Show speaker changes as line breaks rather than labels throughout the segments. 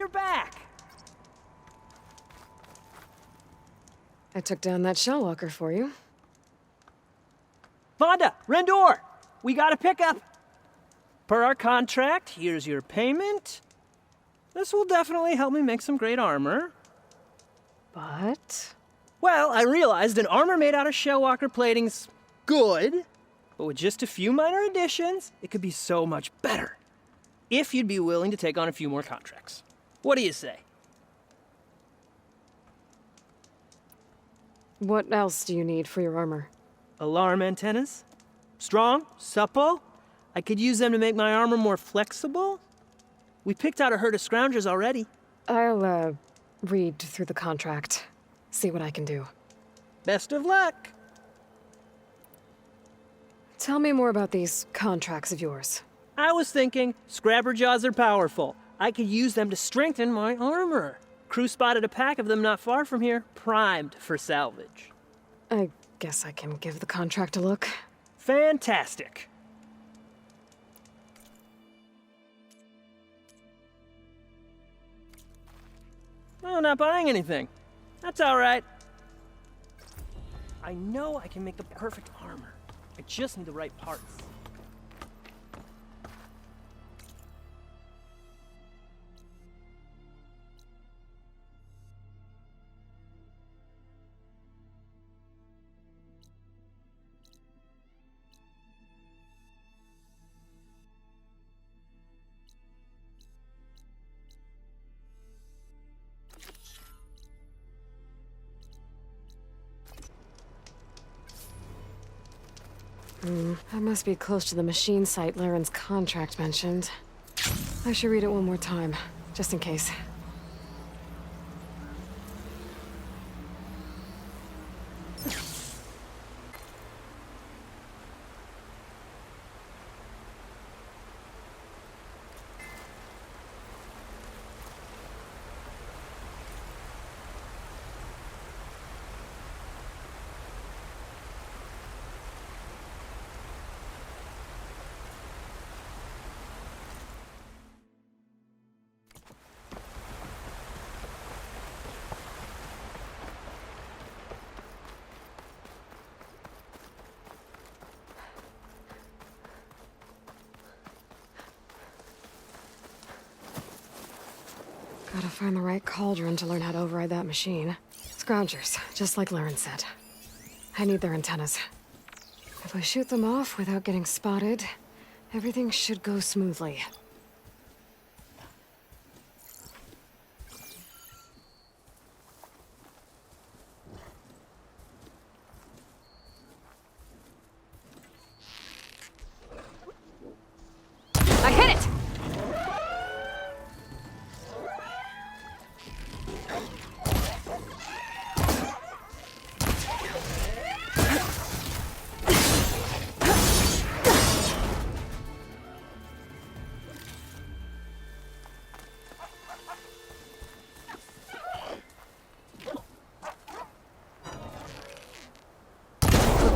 her back.
I took down that shellwalker for you.
Vonda, Rendor, we got a pickup. Per our contract, here's your payment. This will definitely help me make some great armor.
But...
Well, I realized an armor made out of shellwalker plating's good, but with just a few minor additions, it could be so much better. If you'd be willing to take on a few more contracts. What do you say?
what else do you need for your armor?
Alarm antennas? Strong? Supple? I could use them to make my armor more flexible? We picked out a herd of scroungers already.
I'll, read through the contract. See what I can do.
Best of luck!
Tell me more about these contracts of yours.
I was thinking, scrabber jaws are powerful. I could use them to strengthen my armor. Crew spotted a pack of them not far from here, primed for salvage.
I guess I can give the contract a look.
Fantastic. Oh, not buying anything. That's all right. I know I can make the perfect armor. I just need the right parts.
That must be close to the machine site Laren's contract mentioned. I should read it one more time, just in case. Gotta find the right cauldron to learn how to override that machine. Scroungers, just like Laren said. I need their antennas. If I shoot them off without getting spotted, everything should go smoothly. I hit it!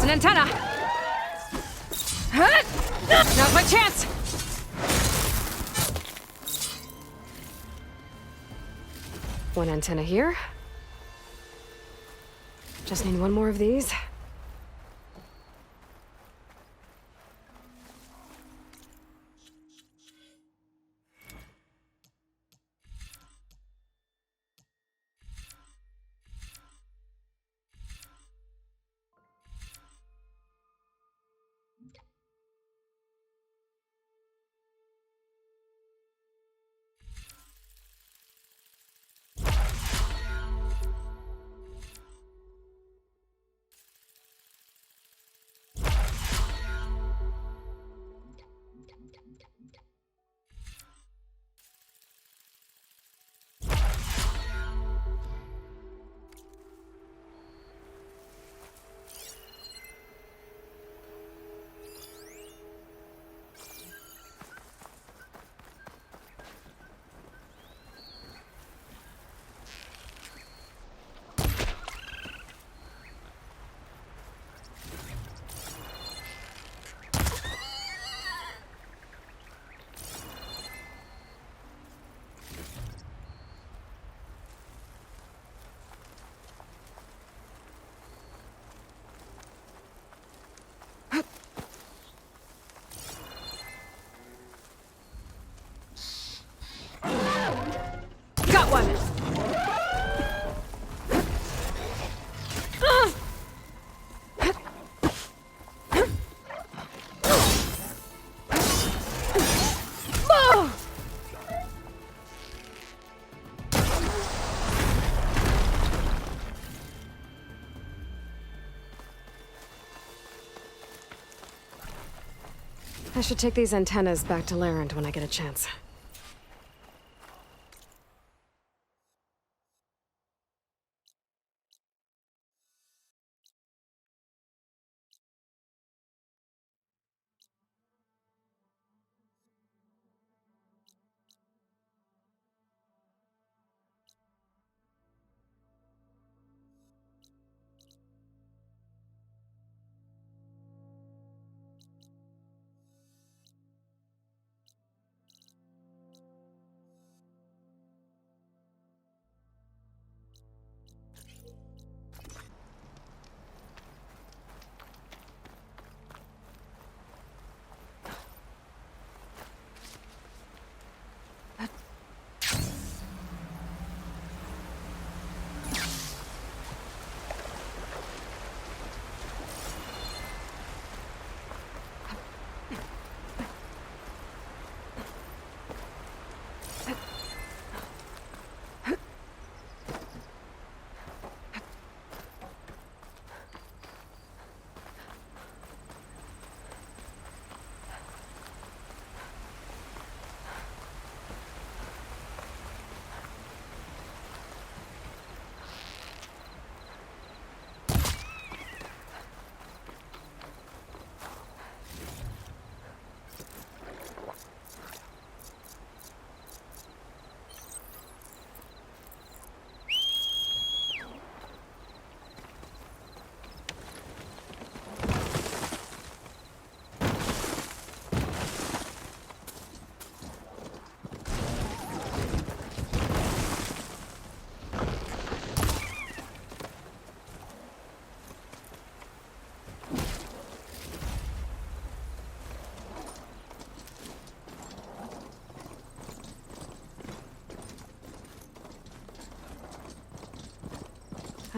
An antenna! Now's my chance! One antenna here. Just need one more of these. I should take these antennas back to Larend when I get a chance.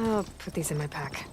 I'll put these in my pack.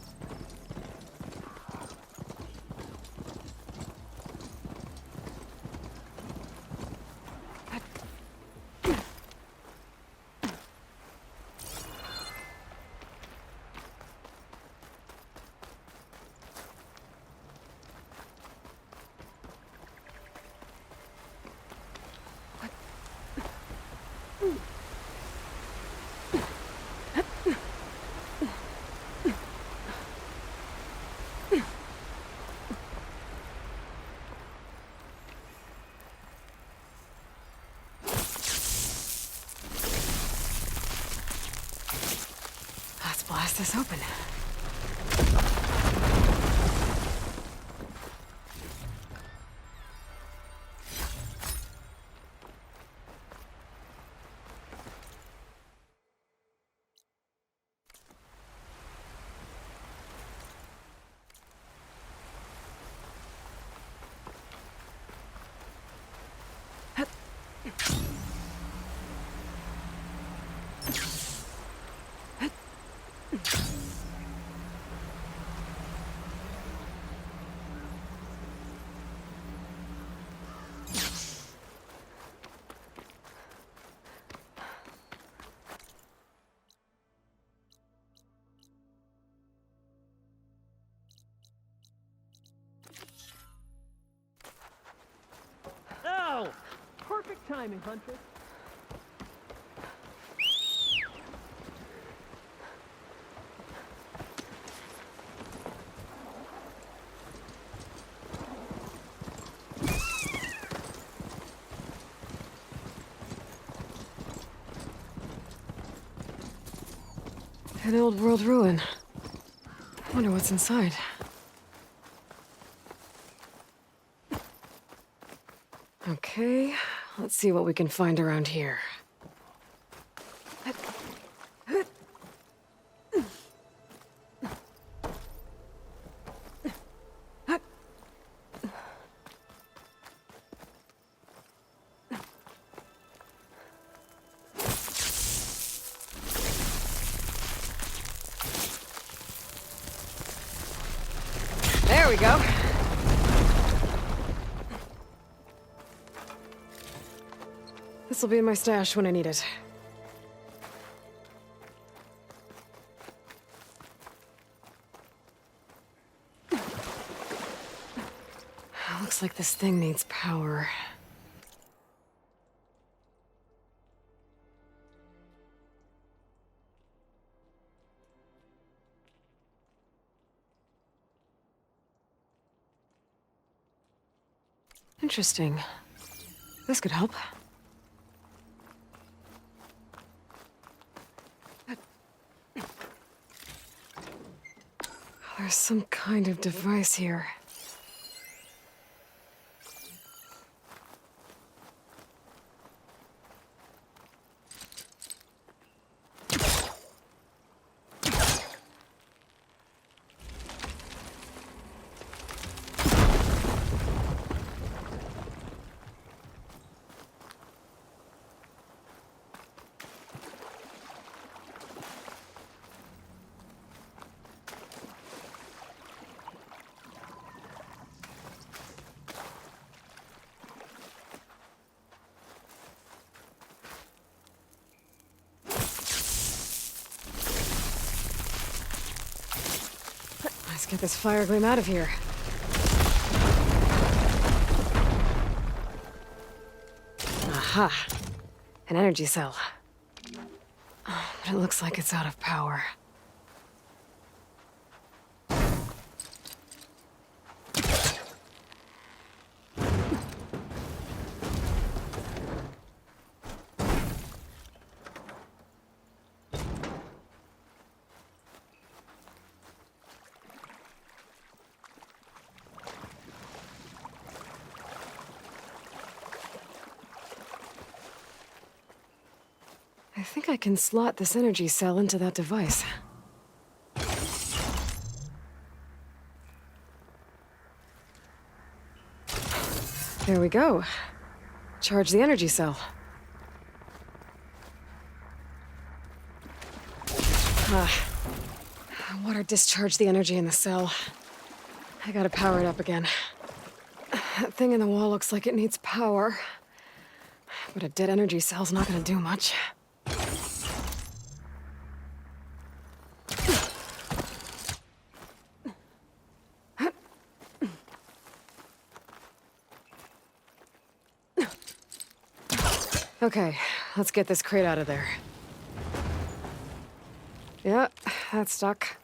Let's blast this open.
Oh! Perfect timing, Huntress.
An old world ruin. Wonder what's inside. Okay, let's see what we can find around here. There we go. This'll be in my stash when I need it. Looks Looks like this thing needs power. Interesting. This could help. There's some kind of device here. Let's get this fire gleam out of here. Aha! An energy cell. Oh, but it looks like it's out of power. I think I can slot this energy cell into that device. There we go. Charge the energy cell. Water discharged the energy in the cell. I gotta power it up again. That thing in the wall looks like it needs power. But a dead energy cell's not gonna do much. Okay, let's get this crate out of there. Yeah, that's stuck.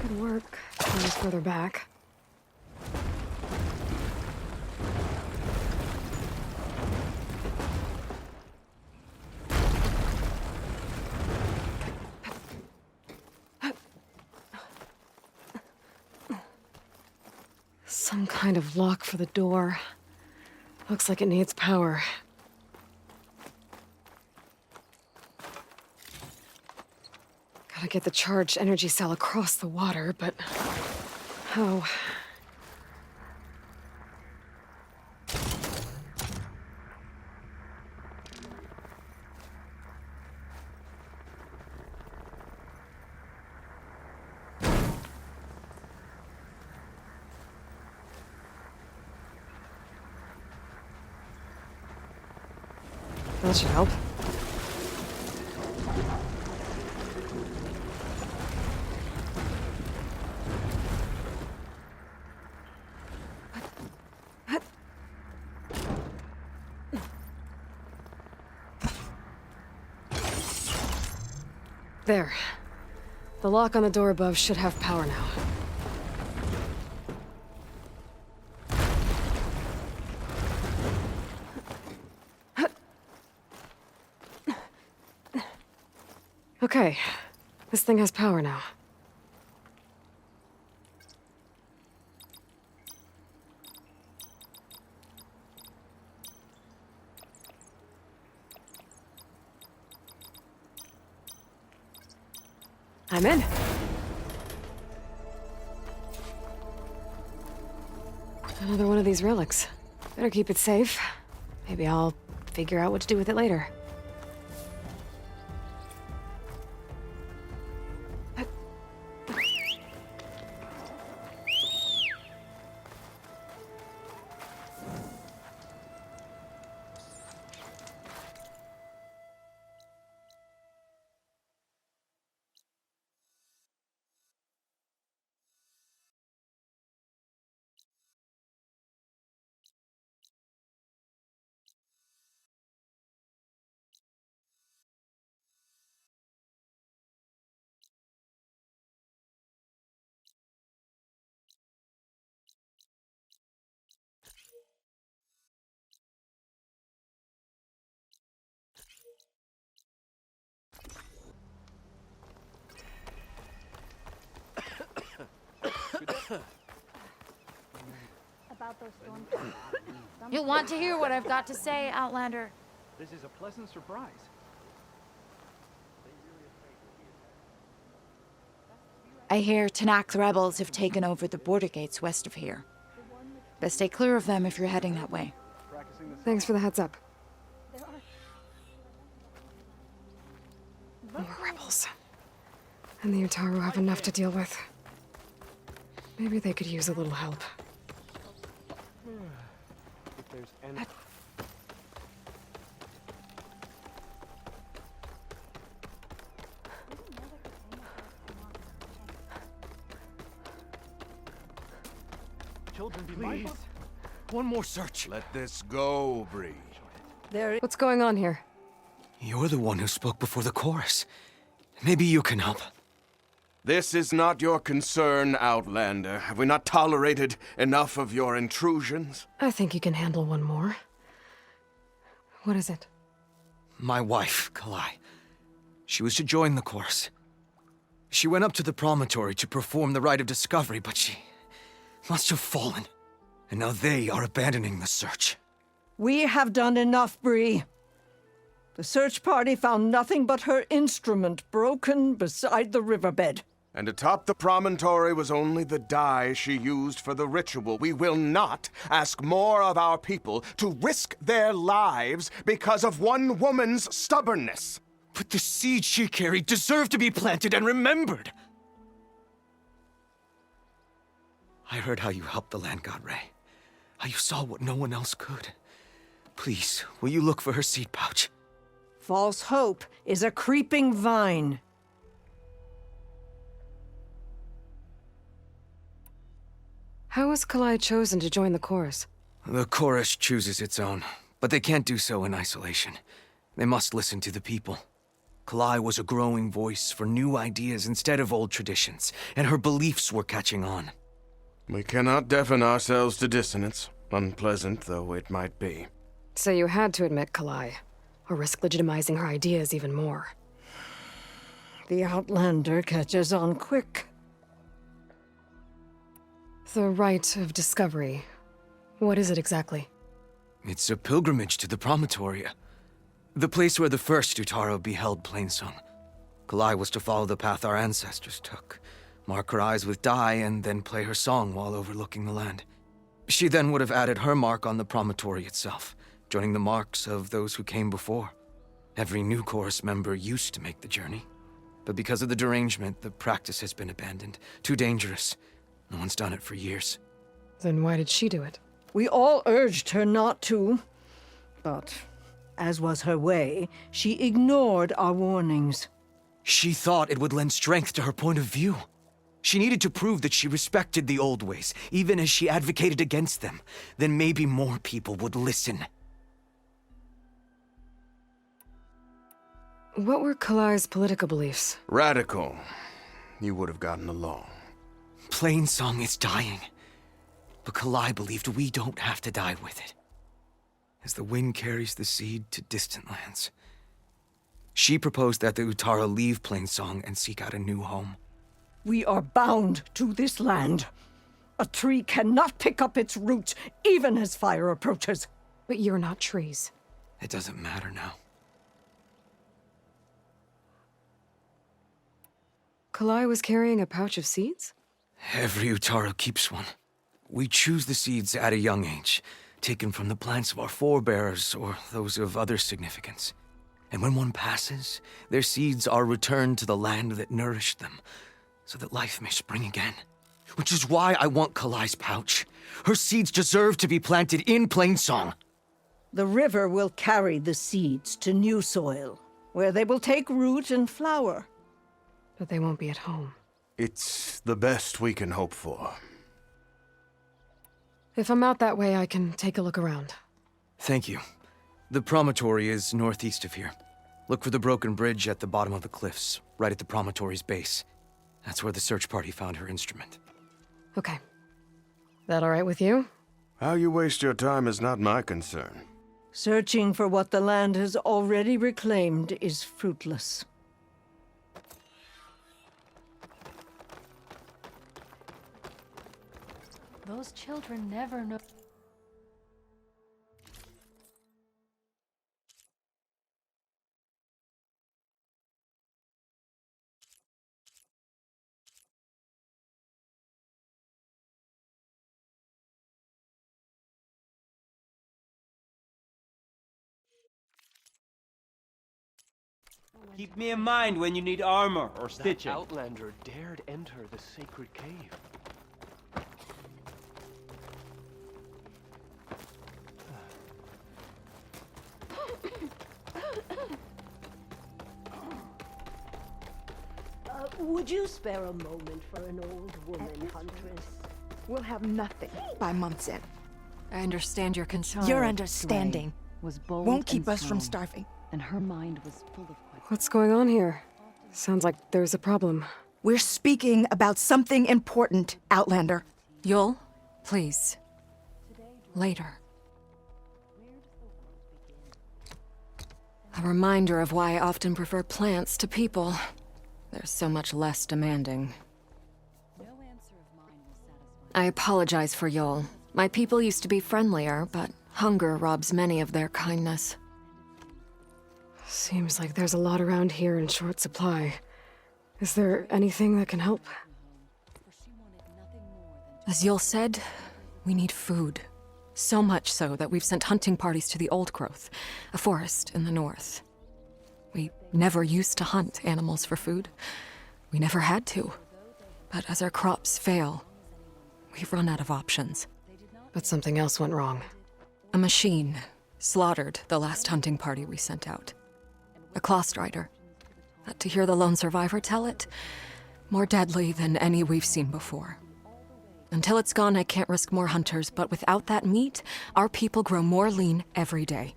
Good work. Further back. Some kind of lock for the door. Looks like it needs power. Gotta get the charged energy cell across the water, but how? That should help. There. The lock on the door above should have power now. Okay, this thing has power now. I'm in. Another one of these relics. Better keep it safe. Maybe I'll figure out what to do with it later.
About those storms.
You'll want to hear what I've got to say, Outlander.
This is a pleasant surprise.
I hear Tanakh rebels have taken over the border gates west of here. Best stay clear of them if you're heading that way.
Thanks for the heads up. More rebels. And the Utaru have enough to deal with. Maybe they could use a little help.
If there's any... Children, be mindful.
One more search.
Let this go, Bree.
What's going on here?
You're the one who spoke before the chorus. Maybe you can help.
This is not your concern, Outlander. Have we not tolerated enough of your intrusions?
I think you can handle one more. What is it?
My wife, Kalai. She was to join the chorus. She went up to the promontory to perform the rite of discovery, but she must have fallen. And now they are abandoning the search.
We have done enough, Bree. The search party found nothing but her instrument broken beside the riverbed.
And atop the promontory was only the dye she used for the ritual. We will not ask more of our people to risk their lives because of one woman's stubbornness.
But the seed she carried deserved to be planted and remembered. I heard how you helped the land god Ray. How you saw what no one else could. Please, will you look for her seed pouch?
False hope is a creeping vine.
How was Kalai chosen to join the chorus?
The chorus chooses its own, but they can't do so in isolation. They must listen to the people. Kalai was a growing voice for new ideas instead of old traditions, and her beliefs were catching on.
We cannot deafen ourselves to dissonance, unpleasant though it might be.
So you had to admit Kalai, or risk legitimizing her ideas even more.
The Outlander catches on quick.
The rite of discovery. What is it exactly?
It's a pilgrimage to the promontory. The place where the first Utaru beheld Plainsong. Kalai was to follow the path our ancestors took. Mark her eyes with dye and then play her song while overlooking the land. She then would have added her mark on the promontory itself, joining the marks of those who came before. Every new chorus member used to make the journey. But because of the derangement, the practice has been abandoned. Too dangerous. No one's done it for years.
Then why did she do it?
We all urged her not to, but as was her way, she ignored our warnings.
She thought it would lend strength to her point of view. She needed to prove that she respected the old ways, even as she advocated against them. Then maybe more people would listen.
What were Kalai's political beliefs?
Radical. You would have gotten along.
Plainsong is dying. But Kalai believed we don't have to die with it. As the wind carries the seed to distant lands. She proposed that the Utaru leave Plainsong and seek out a new home.
We are bound to this land. A tree cannot pick up its roots, even as fire approaches.
But you're not trees.
It doesn't matter now.
Kalai was carrying a pouch of seeds?
Every Utaro keeps one. We choose the seeds at a young age, taken from the plants of our forebears or those of other significance. And when one passes, their seeds are returned to the land that nourished them, so that life may spring again. Which is why I want Kalai's pouch. Her seeds deserve to be planted in Plainsong.
The river will carry the seeds to new soil, where they will take root and flower.
But they won't be at home.
It's the best we can hope for.
If I'm out that way, I can take a look around.
Thank you. The promontory is northeast of here. Look for the broken bridge at the bottom of the cliffs, right at the promontory's base. That's where the search party found her instrument.
Okay. That all right with you?
How you waste your time is not my concern.
Searching for what the land has already reclaimed is fruitless.
Those children never know.
Keep me in mind when you need armor or
That
stitching.
outlander dared enter the sacred cave.
Would you spare a moment for an old woman, Huntress?
We'll have nothing by month's end.
I understand your concern.
Your understanding
was bold
won't keep
and
us from
strong,
starving.
and her mind was full of questions.
What's going on here? Sounds like there's a problem.
We're speaking about something important, Outlander.
Yul, please. Later. A reminder of why I often prefer plants to people. They're so much less demanding. I apologize for Yul. My people used to be friendlier, but hunger robs many of their kindness. Seems like there's a lot around here in short supply. Is there anything that can help? As Yul said, we need food. So much so that we've sent hunting parties to the Old Growth, a forest in the north. We never used to hunt animals for food. We never had to. But as our crops fail, we've run out of options. But something else went wrong. A machine slaughtered the last hunting party we sent out. A Clawstrider. To hear the lone survivor tell it, more deadly than any we've seen before. Until it's gone, I can't risk more hunters, but without that meat, our people grow more lean every day.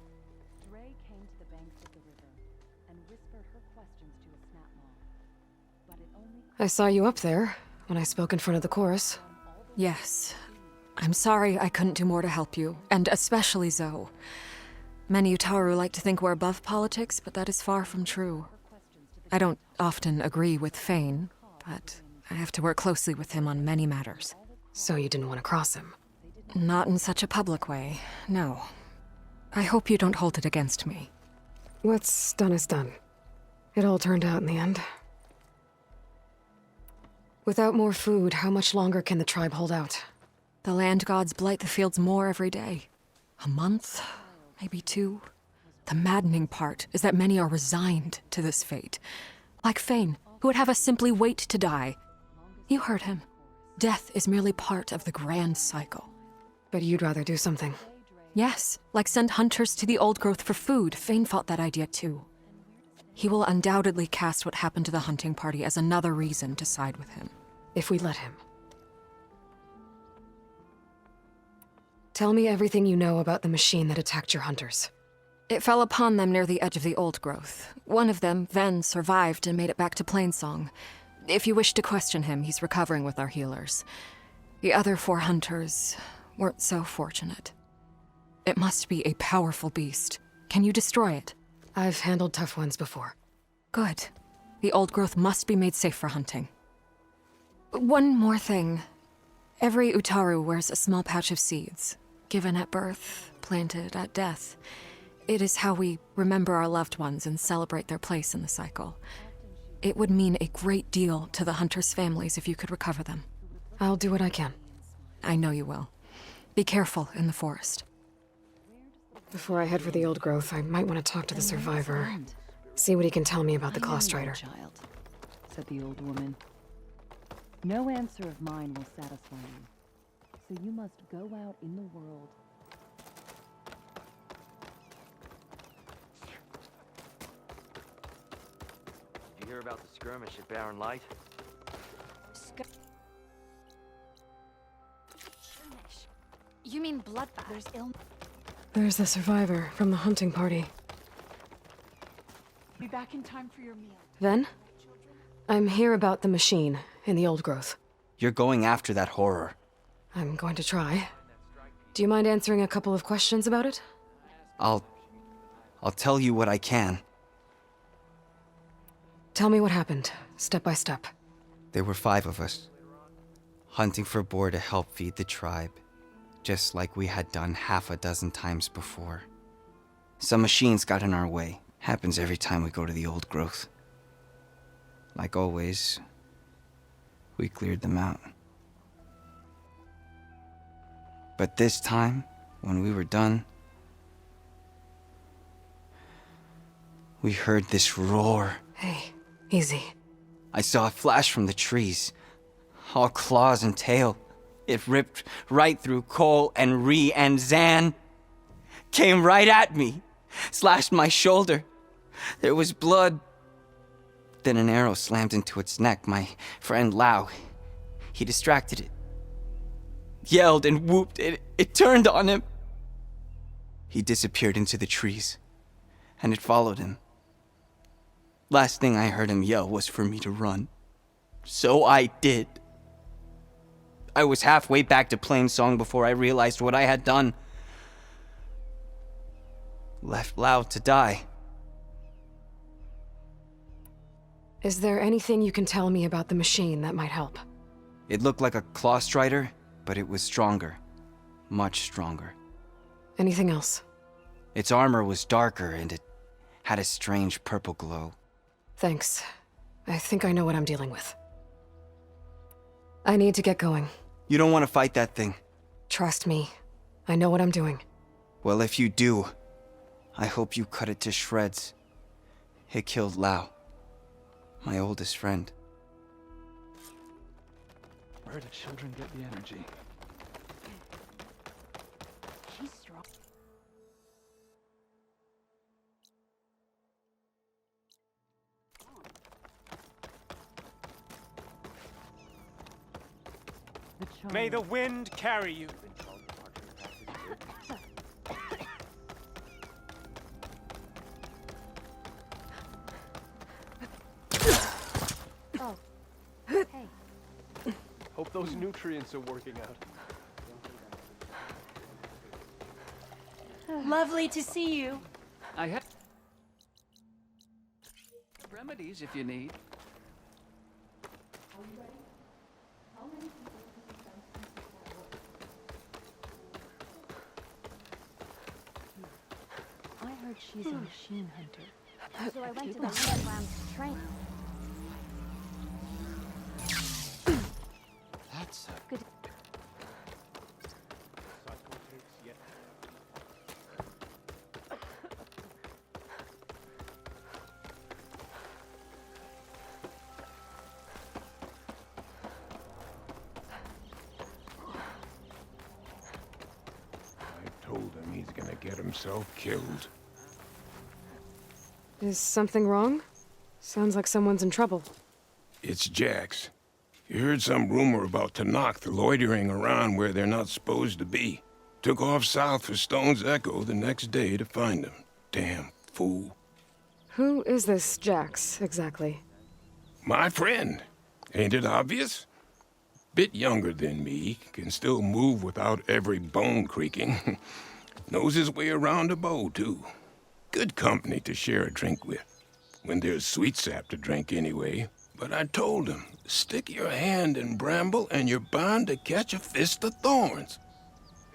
I saw you up there when I spoke in front of the chorus. Yes. I'm sorry I couldn't do more to help you, and especially Zoe. Many Utaru like to think we're above politics, but that is far from true. I don't often agree with Fane, but I have to work closely with him on many matters. So you didn't want to cross him? Not in such a public way, no. I hope you don't hold it against me. What's done is done. It all turned out in the end. Without more food, how much longer can the tribe hold out? The land gods blight the fields more every day. A month? Maybe 2? The maddening part is that many are resigned to this fate. Like Fane, who would have us simply wait to die. You heard him. Death is merely part of the grand cycle. But you'd rather do something? Yes, like send hunters to the Old Growth for food. Fane fought that idea too. He will undoubtedly cast what happened to the hunting party as another reason to side with him. If we let him. Tell me everything you know about the machine that attacked your hunters. It fell upon them near the edge of the Old Growth. One of them, Ven, survived and made it back to Plainsong. If you wish to question him, he's recovering with our healers. The other 4 hunters weren't so fortunate. It must be a powerful beast. Can you destroy it? I've handled tough ones before. Good. The Old Growth must be made safe for hunting. One more thing. Every Utaru wears a small pouch of seeds, given at birth, planted at death. It is how we remember our loved ones and celebrate their place in the cycle. It would mean a great deal to the hunters' families if you could recover them. I'll do what I can. I know you will. Be careful in the forest. Before I head for the old growth, I might want to talk to the survivor. See what he can tell me about the Claw Strider.
Child, said the old woman. No answer of mine will satisfy you. So you must go out in the world.
Did you hear about the skirmish at Barren Light?
Skirmish? You mean bloodbath? There's illness.
There's the survivor from the hunting party.
Be back in time for your meal.
Ven? I'm here about the machine in the old growth.
You're going after that horror.
I'm going to try. Do you mind answering a couple of questions about it?
I'll tell you what I can.
Tell me what happened, step by step.
There were 5 of us, hunting for boar to help feed the tribe, just like we had done half a dozen times before. Some machines got in our way. Happens every time we go to the old growth. Like always, we cleared them out. But this time, when we were done, we heard this roar.
Hey, easy.
I saw a flash from the trees, all claws and tail. It ripped right through Cole and Ree and Zan. Came right at me, slashed my shoulder. There was blood. Then an arrow slammed into its neck. My friend Lau, he distracted it. Yelled and whooped. It turned on him. He disappeared into the trees, and it followed him. Last thing I heard him yell was for me to run. So I did. I was halfway back to Plainsong before I realized what I had done. Left Lau to die.
Is there anything you can tell me about the machine that might help?
It looked like a Claw Strider, but it was stronger. Much stronger.
Anything else?
Its armor was darker and it had a strange purple glow.
Thanks. I think I know what I'm dealing with. I need to get going.
You don't want to fight that thing?
Trust me. I know what I'm doing.
Well, if you do, I hope you cut it to shreds. It killed Lau, my oldest friend.
Where do children get the energy?
She's strong.
May the wind carry you.
Oh. Hey.
Hope those nutrients are working out.
Lovely to see you.
I have remedies if you need.
I heard she's a machine hunter.
So I went to the underground to train.
That's a
good.
I told him he's gonna get himself killed.
Is something wrong? Sounds like someone's in trouble.
It's Jax. You heard some rumor about Tanakh loitering around where they're not supposed to be. Took off south for Stone's Echo the next day to find him. Damn fool.
Who is this Jax, exactly?
My friend. Ain't it obvious? Bit younger than me, can still move without every bone creaking. Knows his way around a bow, too. Good company to share a drink with. When there's sweet sap to drink anyway. But I told him, stick your hand in bramble and you're bound to catch a fist of thorns.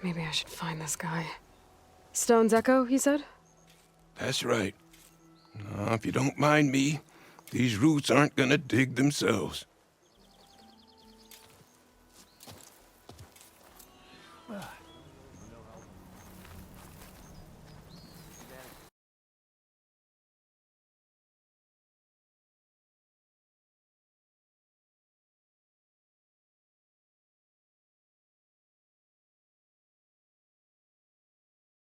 Maybe I should find this guy. Stone's Echo, he said?
That's right. Now, if you don't mind me, These roots aren't gonna dig themselves.